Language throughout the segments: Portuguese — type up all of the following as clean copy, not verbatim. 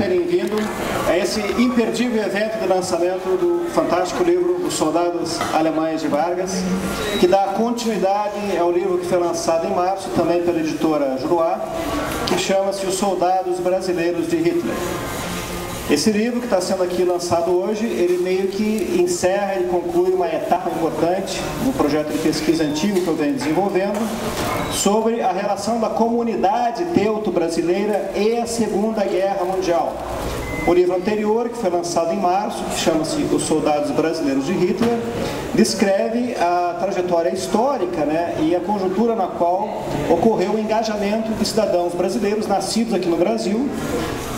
terem vindo a esse imperdível evento de lançamento do fantástico livro Os Soldados Alemães de Vargas, que dá continuidade ao livro que foi lançado em março, também pela editora Juruá, que chama-se Os Soldados Brasileiros de Hitler. Esse livro que está sendo aqui lançado hoje, ele meio que encerra e conclui uma etapa importante no projeto de pesquisa antigo que eu venho desenvolvendo sobre a relação da comunidade teuto-brasileira e a Segunda Guerra Mundial. O livro anterior, que foi lançado em março, que chama-se Os Soldados Brasileiros de Hitler, descreve a trajetória histórica, e a conjuntura na qual ocorreu o engajamento de cidadãos brasileiros nascidos aqui no Brasil,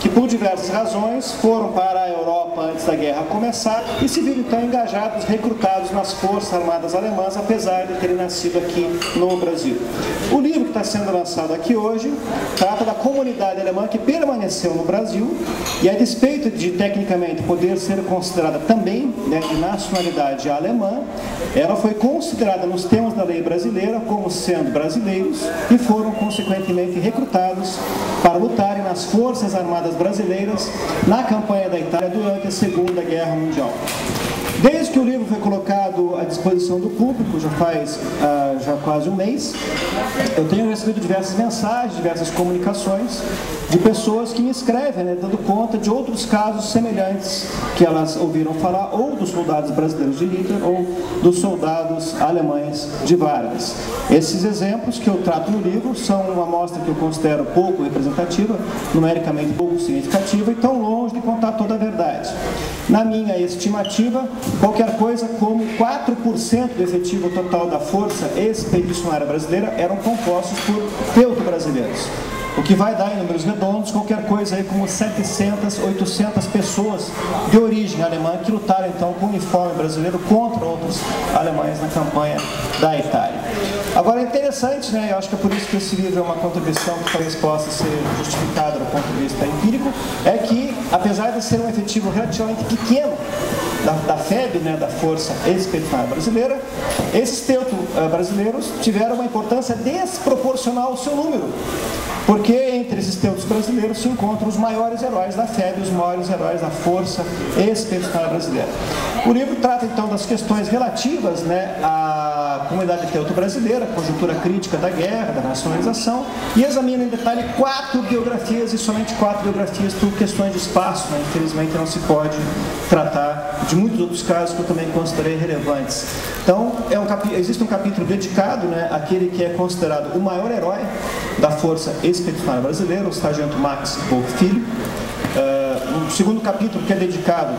que por diversas razões foram para a Europa antes da guerra começar e se viram então engajados, recrutados nas Forças Armadas Alemãs, apesar de terem nascido aqui no Brasil. O livro que está sendo lançado aqui hoje trata da comunidade alemã que permaneceu no Brasil e, a despeito de tecnicamente poder ser considerada também de nacionalidade alemã, ela foi considerada nos termos da lei brasileira como sendo brasileiros e foram consequentemente recrutados para lutarem nas Forças Armadas brasileiras na campanha da Itália durante a Segunda Guerra Mundial. Desde que o livro foi colocado à disposição do público, já faz quase um mês, eu tenho recebido diversas mensagens, diversas comunicações de pessoas que me escrevem, dando conta de outros casos semelhantes que elas ouviram falar, ou dos soldados brasileiros de Hitler, ou dos soldados alemães de Vargas. Esses exemplos que eu trato no livro são uma amostra que eu considero pouco representativa, numericamente pouco significativa, e tão longe de contar toda a verdade. Na minha estimativa, qualquer coisa como 4% do efetivo total da Força Expedicionária Brasileira eram compostos por teuto-brasileiros, o que vai dar, em números redondos, qualquer coisa aí como 700, 800 pessoas de origem alemã que lutaram então com o uniforme brasileiro contra outros alemães na campanha da Itália. Agora é interessante, eu acho que é por isso que esse livro é uma contribuição que talvez possa ser justificada do ponto de vista empírico, é que, apesar de ser um efetivo relativamente pequeno da FEB, da Força Expedicionária Brasileira, esses teuto-brasileiros tiveram uma importância desproporcional ao seu número, porque entre esses teutos brasileiros se encontram os maiores heróis da FEB, os maiores heróis da Força Expedicionária Brasileira. O livro trata então das questões relativas à comunidade teuto-brasileira, conjuntura crítica da guerra, da nacionalização, e examina em detalhe 4 biografias, e somente 4 biografias por questões de espaço. Infelizmente não se pode tratar de muitos outros casos que eu também considerei relevantes. Então, existe um capítulo dedicado àquele que é considerado o maior herói da Força Expedicionária Brasileira, o sargento Max Polk Filho. Um segundo capítulo que é dedicado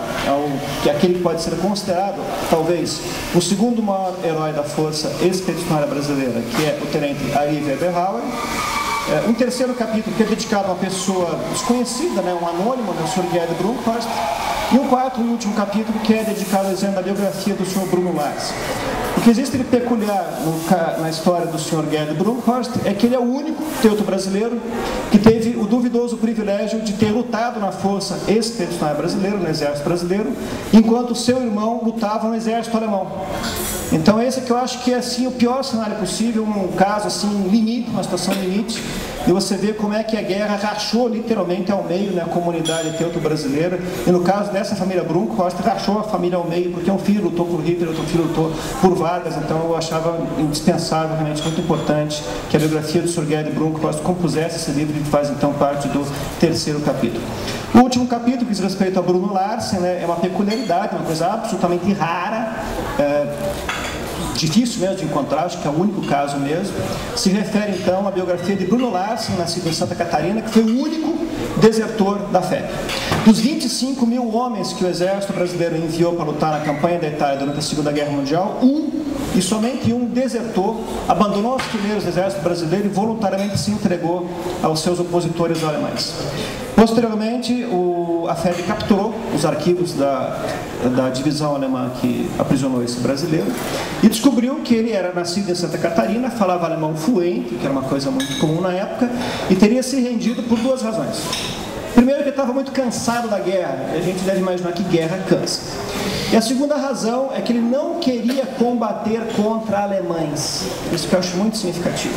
àquele que pode ser considerado, talvez, o segundo maior herói da Força Expedicionária Brasileira, que é o tenente Ari Weberhauer. Um terceiro capítulo que é dedicado a uma pessoa desconhecida, um anônimo, o Sr. Gerd Brunkhorst. E um quarto e último capítulo que é dedicado ao exemplo da biografia do Sr. Bruno Lars. O que existe de peculiar na história do Sr. Gerd Brunkhorst é que ele é o único teuto-brasileiro que teve o duvidoso privilégio de ter lutado na Força Expedicionária Brasileira, no Exército Brasileiro, enquanto seu irmão lutava no Exército Alemão. Então esse que eu acho que é o pior cenário possível, um caso limite, uma situação limite, e você vê como é que a guerra rachou literalmente ao meio a comunidade teuto-brasileira, e no caso dessa família Brunkhorst, rachou a família ao meio, porque um filho lutou por Hitler, outro filho lutou por Vargas. Então eu achava indispensável, realmente muito importante, que a biografia do Sr. Gerd Brunkhorst compusesse esse livro, que faz então parte do terceiro capítulo. O último capítulo, que diz respeito a Bruno Larsen, é uma peculiaridade, uma coisa absolutamente rara, difícil mesmo de encontrar, acho que é o único caso mesmo. Se refere então à biografia de Bruno Larsen, nascido em Santa Catarina, que foi o único desertor da FEB. Dos 25 mil homens que o Exército Brasileiro enviou para lutar na campanha da Itália durante a Segunda Guerra Mundial, e somente um desertor, abandonou os fileiros do Exército Brasileiro e voluntariamente se entregou aos seus opositores alemães. Posteriormente, a FEB capturou os arquivos da divisão alemã que aprisionou esse brasileiro e descobriu que ele era nascido em Santa Catarina, falava alemão fluente, que era uma coisa muito comum na época, e teria se rendido por 2 razões. Primeiro, que ele estava muito cansado da guerra, e a gente deve imaginar que guerra cansa. E a segunda razão é que ele não queria combater contra alemães. Isso que eu acho muito significativo.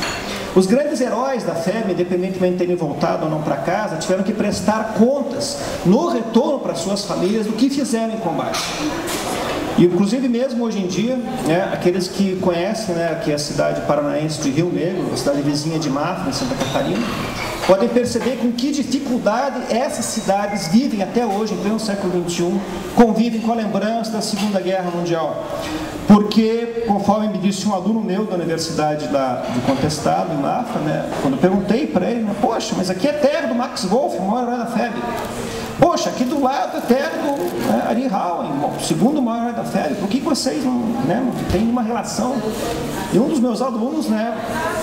Os grandes heróis da FEB, independentemente de terem voltado ou não para casa, tiveram que prestar contas no retorno para suas famílias do que fizeram em combate. E, inclusive, mesmo hoje em dia, né, aqueles que conhecem, né, aqui a cidade paranaense de Rio Negro, a cidade vizinha de Mafra, em Santa Catarina, podem perceber com que dificuldade essas cidades vivem até hoje, em pleno século XXI, convivem com a lembrança da Segunda Guerra Mundial. Porque, conforme me disse um aluno meu da Universidade do Contestado, em Mafra, né, quando eu perguntei para ele, poxa, mas aqui é terra do Max Wolff, maior herói da FEB. Poxa, aqui do lado é terra do Ari Howen, o segundo maior herói da FEB. Por que vocês não têm uma relação? E um dos meus alunos, né,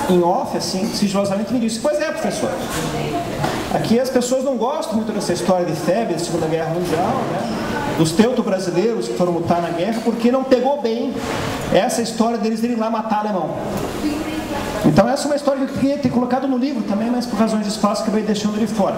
em off, assim, sigilosamente me disse, pois é, professor, aqui as pessoas não gostam muito dessa história de FEB, da Segunda Guerra Mundial, né? Dos teuto-brasileiros que foram lutar na guerra, porque não pegou bem essa história deles irem lá matar alemão. Então essa é uma história que eu queria ter colocado no livro também, mas por razões de espaço que eu acabei deixando ele fora.